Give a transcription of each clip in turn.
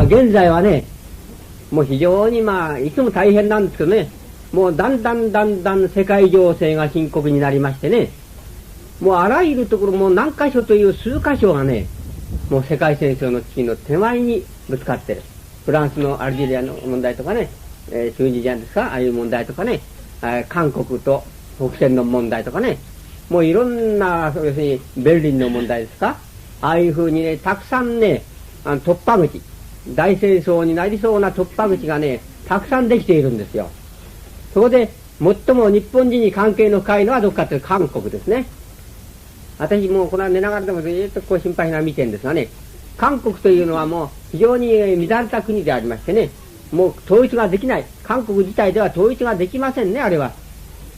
現在はね、もう非常にいつも大変なんですけどね、もうだんだん世界情勢が深刻になりましてね、もうあらゆるところ、もう何箇所という数箇所がね、もう世界戦争の危機の手前にぶつかってる。フランスのアルジェリアの問題とかね、チュニジアですか、ああいう問題とかね、韓国と北線の問題とかね、もういろんな、要するにベルリンの問題ですか、ああいうふうにね、たくさんね、突破口、大戦争になりそうな突破口がね、たくさんできているんですよ。そこで最も日本人に関係の深いのはどこかというと韓国ですね。私もうこれは寝ながらでもずっとこう心配しながら見てるんですがね、韓国というのはもう非常に乱れた国でありましてね、もう統一ができない、韓国自体では統一ができませんね、あれは。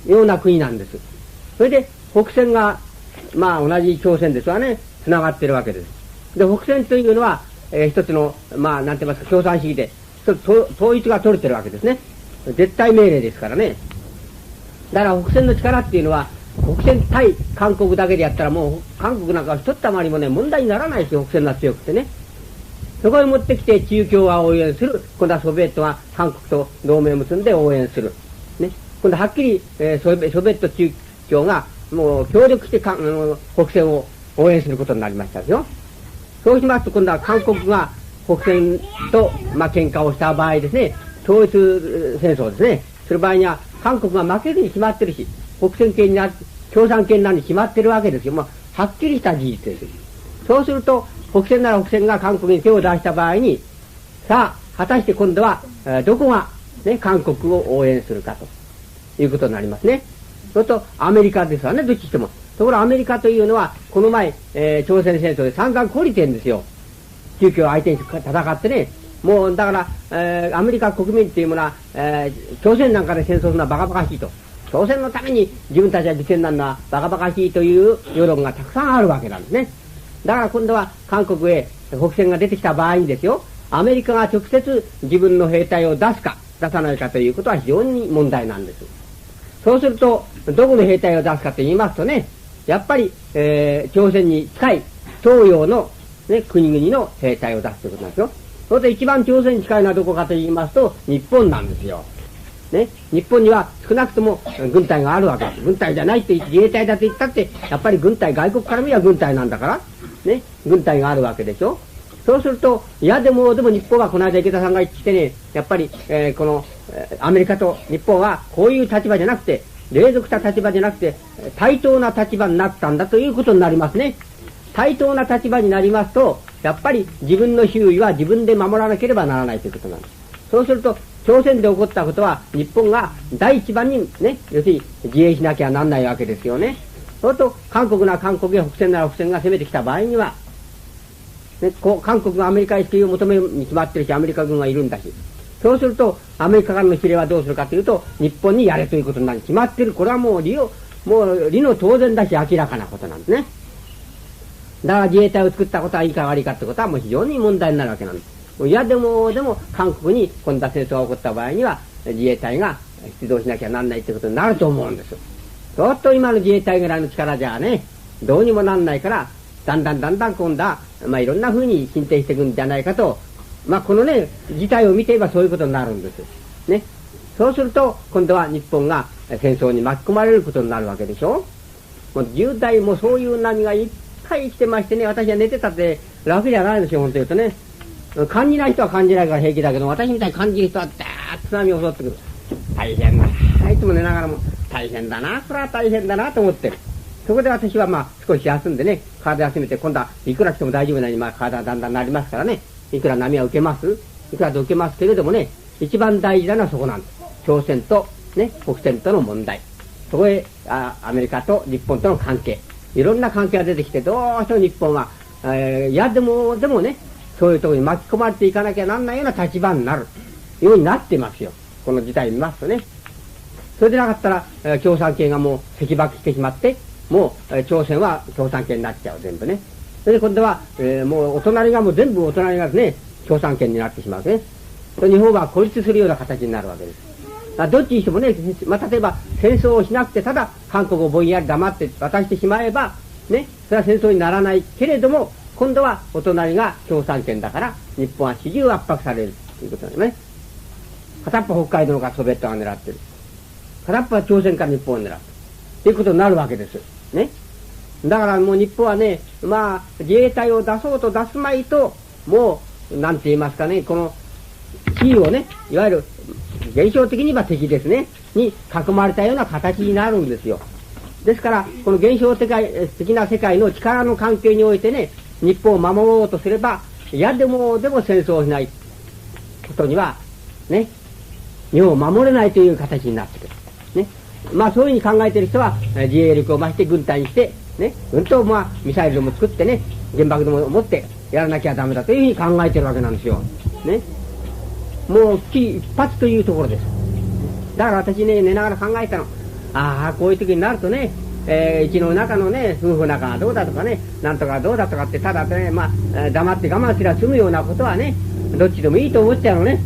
ような国なんです。それで北線が同じ朝鮮ですわね、つながってるわけです。で、北線というのは、一つのなんて言いますか、共産主義で一つ統一が取れてるわけですね。絶対命令ですからね。だから北線の力っていうのは、北線対韓国だけでやったらもう韓国なんか一たまりもね、問題にならないですよ、北線が強くてね。そこへ持ってきて中共が応援する。今度はソビエトが韓国と同盟を結んで応援する。ね。今度はっきり、ソビエト中共がもう協力して北線を応援することになりましたですよ。そうしますと今度は韓国が北線と喧嘩をした場合ですね、統一戦争ですね、する場合には韓国が負けるに決まってるし、北線系にな共産系になるに決まってるわけですよ。はっきりした事実です。そうすると北線なら北線が韓国に手を出した場合に、さあ果たして今度はどこが、ね、韓国を応援するかということになりますね。それとアメリカですわね、どっちしても。ところがアメリカというのはこの前、朝鮮戦争で散々懲りてるんですよ。中共相手に戦ってね、もうだから、アメリカ国民っていうものは、朝鮮なんかで戦争するのはバカバカしいと、朝鮮のために自分たちは犠牲になるのはバカバカしいという世論がたくさんあるわけなんですね。だから今度は韓国へ北線が出てきた場合にですよ、アメリカが直接自分の兵隊を出すか出さないかということは非常に問題なんです。そうするとどこの兵隊を出すかと言いますとね、やっぱり、朝鮮に近い東洋の、ね、国々の兵隊を出すということなんですよ。それで一番朝鮮に近いのはどこかと言いますと日本なんですよ。ね、日本には少なくとも軍隊があるわけです。軍隊じゃないと自衛隊だと言ったってやっぱり軍隊、外国から見れば軍隊なんだからね、軍隊があるわけでしょ。そうすると嫌でも日本はこの間池田さんが言ってきてね、やっぱり、このアメリカと日本はこういう立場じゃなくて、隷属した立場じゃなくて対等な立場になったんだということになりますね。対等な立場になりますとやっぱり自分の周囲は自分で守らなければならないということなんです。そうすると朝鮮で起こったことは日本が第一番にね、要するに自衛しなきゃなんないわけですよね。そうすると韓国なら韓国や北線なら北線が攻めてきた場合には、ね、韓国がアメリカへ救いを求めるに決まってるし、アメリカ軍がいるんだし、そうするとアメリカからの指令はどうするかというと日本にやれということになるに決まってる。これはもう理の当然だし明らかなことなんですね。だから自衛隊を作ったことはいいか悪いかってことはもう非常に問題になるわけなんです。いやでも韓国に今度は戦争が起こった場合には自衛隊が出動しなきゃなんないってことになると思うんです。ちょっと今の自衛隊ぐらいの力じゃね、どうにもなんないから、だんだん今度はいろんな風に進展していくんじゃないかと、このね事態を見ていればそういうことになるんですね。そうすると今度は日本が戦争に巻き込まれることになるわけでしょ。もう10代もそういう波がいっぱい来てましてね、私は寝てたって楽じゃないですよ、本当に言うとね。感じない人は感じないから平気だけど、私みたいに感じる人はダーッと津波を襲ってくる。大変だな、いつも寝ながらも大変だな、これは大変だなと思ってる。そこで私は少し休んでね、体休めて、今度はいくら来ても大丈夫なように体がだんだんなりますからね、いくら波は受けます、いくらと受けますけれどもね、一番大事なのはそこなんです。朝鮮とね、北線との問題。そこへアメリカと日本との関係、いろんな関係が出てきて、どうしても日本は、いやでもね、そういうところに巻き込まれていかなきゃなんないような立場になるようになってますよ、この事態を見ますとね。それでなかったら共産系がもう石爆してしまって、もう朝鮮は共産圏になっちゃう、全部ね。それで今度は、もうお隣がもう全部お隣がね共産圏になってしまうね。日本は孤立するような形になるわけです。どっちにしてもね、例えば戦争をしなくてただ韓国をぼんやり黙って渡してしまえばね、それは戦争にならないけれども、今度はお隣が共産圏だから、日本は始終圧迫されるということですね。片っぽ北海道がソビエトが狙ってる。片っぽは朝鮮から日本を狙ってる。ということになるわけです。ね。だからもう日本はね、まあ、自衛隊を出そうと出すまいと、もう、なんて言いますかね、この、地位をね、いわゆる、現象的には敵ですね、に囲まれたような形になるんですよ。ですから、この現象的な世界の力の関係においてね、日本を守ろうとすれば、嫌でも戦争をしないことには、ね、日本を守れないという形になってくる。ね。まあそういうふうに考えている人は、自衛力を増して軍隊にして、ね、まあミサイルでも作ってね、原爆でも持ってやらなきゃダメだというふうに考えているわけなんですよ。ね。もう一発というところです。だから私ね、寝ながら考えたの。ああ、こういう時になるとね、うちの中のね、夫婦仲がどうだとかね、なんとかどうだとかって、ただね、まあ、黙って我慢すれば済むようなことはね、どっちでもいいと思っちゃうのね。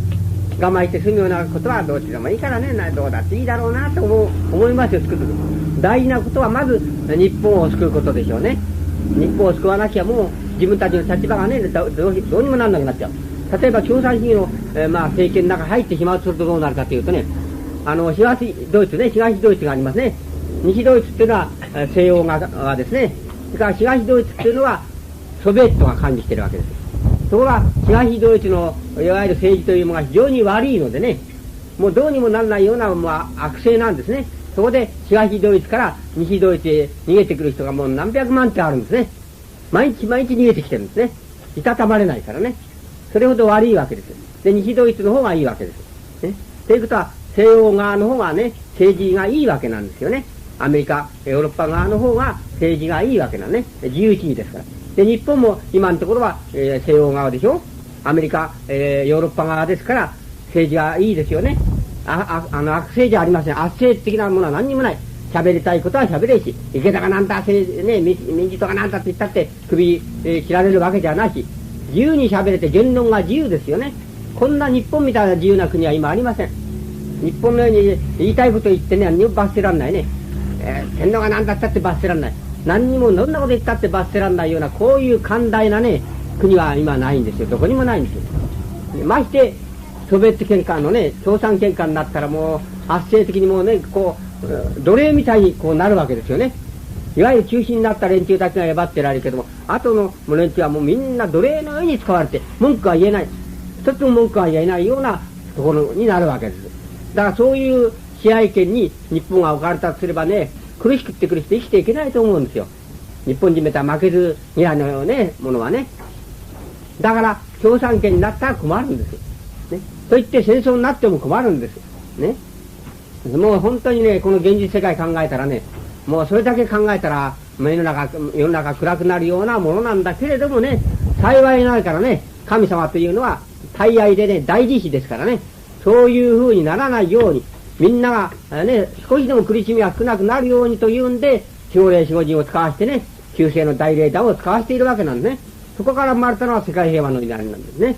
我慢して済むようなことはどっちでもいいからね、どうだっていいだろうなと思いますよ、つくづく。大事なことはまず、日本を救うことでしょうね。日本を救わなきゃもう、自分たちの立場がね、どうにもなんなくなっちゃう。例えば共産主義の、まあ、政権の中に入ってしまうとするとどうなるかというとね、東ドイツね、東ドイツがありますね。西ドイツっていうのは西洋側ですね。それから東ドイツっていうのはソビエトが管理しているわけです。ところが東ドイツのいわゆる政治というものが非常に悪いのでね、もうどうにもならないような、まあ、悪性なんですね。そこで東ドイツから西ドイツへ逃げてくる人がもう何百万ってあるんですね。毎日逃げてきてるんですね。いたたまれないからね。それほど悪いわけです。で、西ドイツの方がいいわけです。ね。ということは西欧側の方がね、政治がいいわけなんですよね。アメリカ、ヨーロッパ側の方が政治がいいわけなんね。自由主義ですから。で、日本も今のところは、西欧側でしょ。アメリカ、ヨーロッパ側ですから、政治がいいですよね。悪政治はありません。悪政治的なものは何にもない。喋りたいことは喋れし、池田がなんだ、ね、民事とかなんだって言ったって首、切られるわけじゃないし、自由に喋れて言論が自由ですよね。こんな日本みたいな自由な国は今ありません。日本のように言いたいこと言ってね、何にも罰せらんないね。天皇が何だったって罰せらんない。何にもどんなこと言ったって罰せらんないような、こういう寛大なね、国は今ないんですよ。どこにもないんですよ。まして、ソビエト喧嘩のね、共産喧嘩になったらもう、圧政的にもうね、こう、奴隷みたいにこうなるわけですよね。いわゆる中心になった連中たちがえばってられるけども、後の連中はもうみんな奴隷のように使われて、文句は言えない。一つも文句は言えないようなところになるわけです。だからそういう支配権に日本が置かれたとすればね、苦しくって苦しくて生きていけないと思うんですよ。日本人めたら負けず嫌いのね、ものはね。だから共産権になったら困るんですよ。ね。と言って戦争になっても困るんです。ね。もう本当にね、この現実世界考えたらね、もうそれだけ考えたら、世の中暗くなるようなものなんだけれどもね、幸いないからね、神様というのは大愛でね、大慈悲ですからね、そういう風にならないように、みんながね、少しでも苦しみが少なくなるようにというんで、守護霊守護神を使わしてね、旧世の大霊団を使わしているわけなんですね。そこから生まれたのは世界平和の祈りなんですね。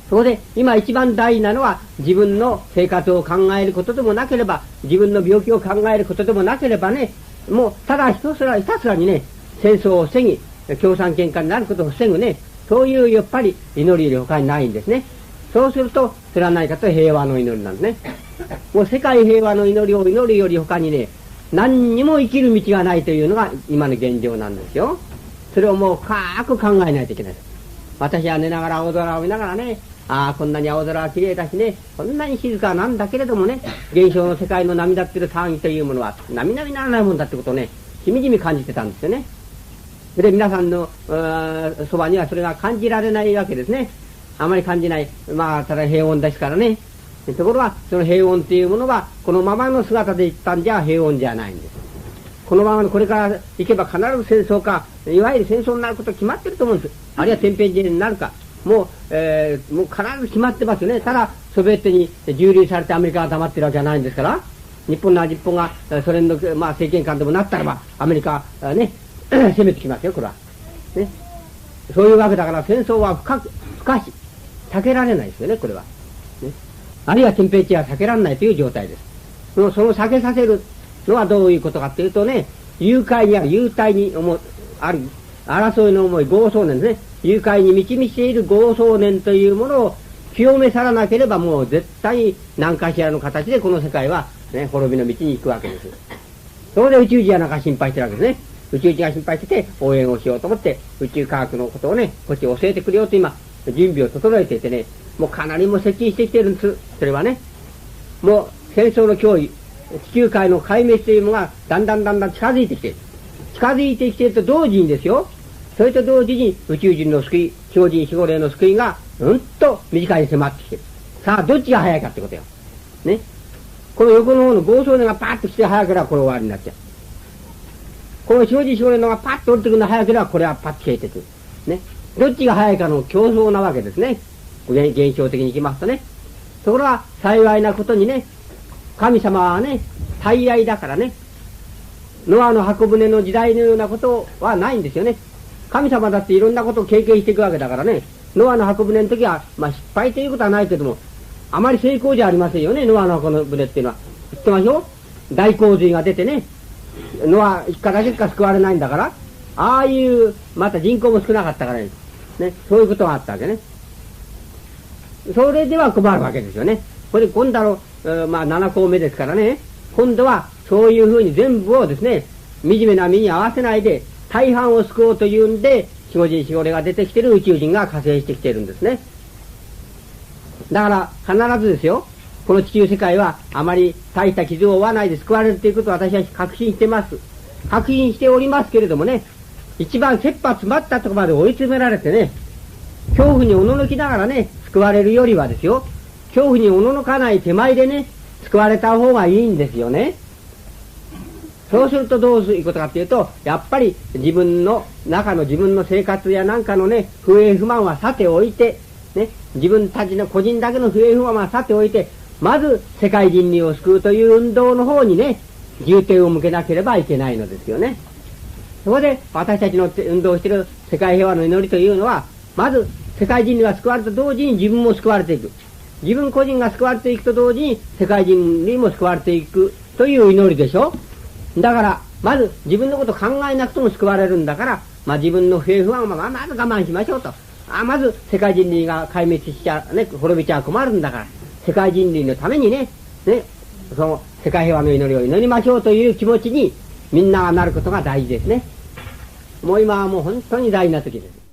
そこで今一番大事なのは、自分の生活を考えることでもなければ、自分の病気を考えることでもなければね、もうただひたすらにね、戦争を防ぎ、共産喧嘩になることを防ぐね、そういうやっぱり祈りより他にないんですね。そうすると、それは何かと平和の祈りなんですね。もう世界平和の祈りを祈るより他にね、何にも生きる道がないというのが今の現状なんですよ。それをもう深く考えないといけない。私は寝ながら青空を見ながらね、ああ、こんなに青空は綺麗だしね、こんなに静かなんだけれどもね、現象の世界の波立ってる騒ぎというものは、並々ならないもんだってことをね、しみじみ感じてたんですよね。で、皆さんのそばにはそれが感じられないわけですね。あまり感じない。まあ、ただ平穏ですからね。ところが、その平穏っていうものは、このままの姿でいったんじゃ平穏じゃないんです。このままのこれから行けば必ず戦争か、いわゆる戦争になること決まってると思うんです。あるいは天変地異になるか。もう必ず決まってますよね。ただ、ソビエトに蹂躙されてアメリカが黙ってるわけじゃないんですから、日本がソ連の、まあ、政権下でもなったらば、アメリカね、攻めてきますよ、これは。ね。そういうわけだから、戦争は不可避。避けられないですよね、これは。ね。あるいは天変地異は避けられないという状態です。その避けさせるのはどういうことかというとね、誘拐にある、幽体にある争いの思い、業相念ですね。誘拐に満ち満ちている業相念というものを清め去らなければ、もう絶対に何かしらの形でこの世界は、ね、滅びの道に行くわけです。それで宇宙人はなんか心配してるわけですね。宇宙人が心配してて応援をしようと思って、宇宙科学のことをね、こっち教えてくれようと今、準備を整えていてね、もうかなりもう接近してきてるんです。それはね、もう戦争の脅威、地球界の壊滅というのがだんだん近づいてきている。近づいてきていると同時にですよ、それと同時に宇宙人の救い、超人守護霊の救いがうんと身近に迫ってきている。さあどっちが早いかってことよ。ね。この横の方の合相念がパーッと来て早ければこれ終わりになっちゃう。この超人守護霊のがパッと降りてくるのが早ければこれはパッと消えてくる。ね。どっちが早いかの競争なわけですね。現象的にいきますとね。ところが幸いなことにね、神様はね、大愛だからね、ノアの箱舟の時代のようなことはないんですよね。神様だっていろんなことを経験していくわけだからね、ノアの箱舟の時は、まあ失敗ということはないけども、あまり成功じゃありませんよね、ノアの箱舟っていうのは。知ってますよ。大洪水が出てね、ノア一家だけしか救われないんだから、ああいう、また人口も少なかったからね、そういうことがあったわけね。それでは困るわけですよね。これ今度まあ7項目ですからね、今度はそういうふうに全部をですね、惨めな身に合わせないで大半を救おうというんで、守護人守護霊が出てきている宇宙人が加勢してきているんですね。だから必ずですよ、この地球世界はあまり大した傷を負わないで救われるということを私は確信してます。確信しておりますけれどもね、一番切羽詰まったところまで追い詰められてね、恐怖におののきながらね、救われるよりはですよ、恐怖におののかない手前でね、救われた方がいいんですよね。そうするとどういうことかっていうと、やっぱり自分の中の自分の生活やなんかのね、不平不満はさておいて、ね、自分たちの個人だけの不平不満はさておいて、まず世界人類を救うという運動の方にね、重点を向けなければいけないのですよね。そこで私たちの運動している世界平和の祈りというのは、まず世界人類が救われると同時に自分も救われていく。自分個人が救われていくと同時に世界人類も救われていくという祈りでしょ。だからまず自分のことを考えなくても救われるんだから、まあ自分の不平不安はまず我慢しましょうと。まず世界人類が壊滅しちゃね、滅びちゃ困るんだから、世界人類のためにね、その世界平和の祈りを祈りましょうという気持ちにみんながなることが大事ですね。もう今はもう本当に大事な時です。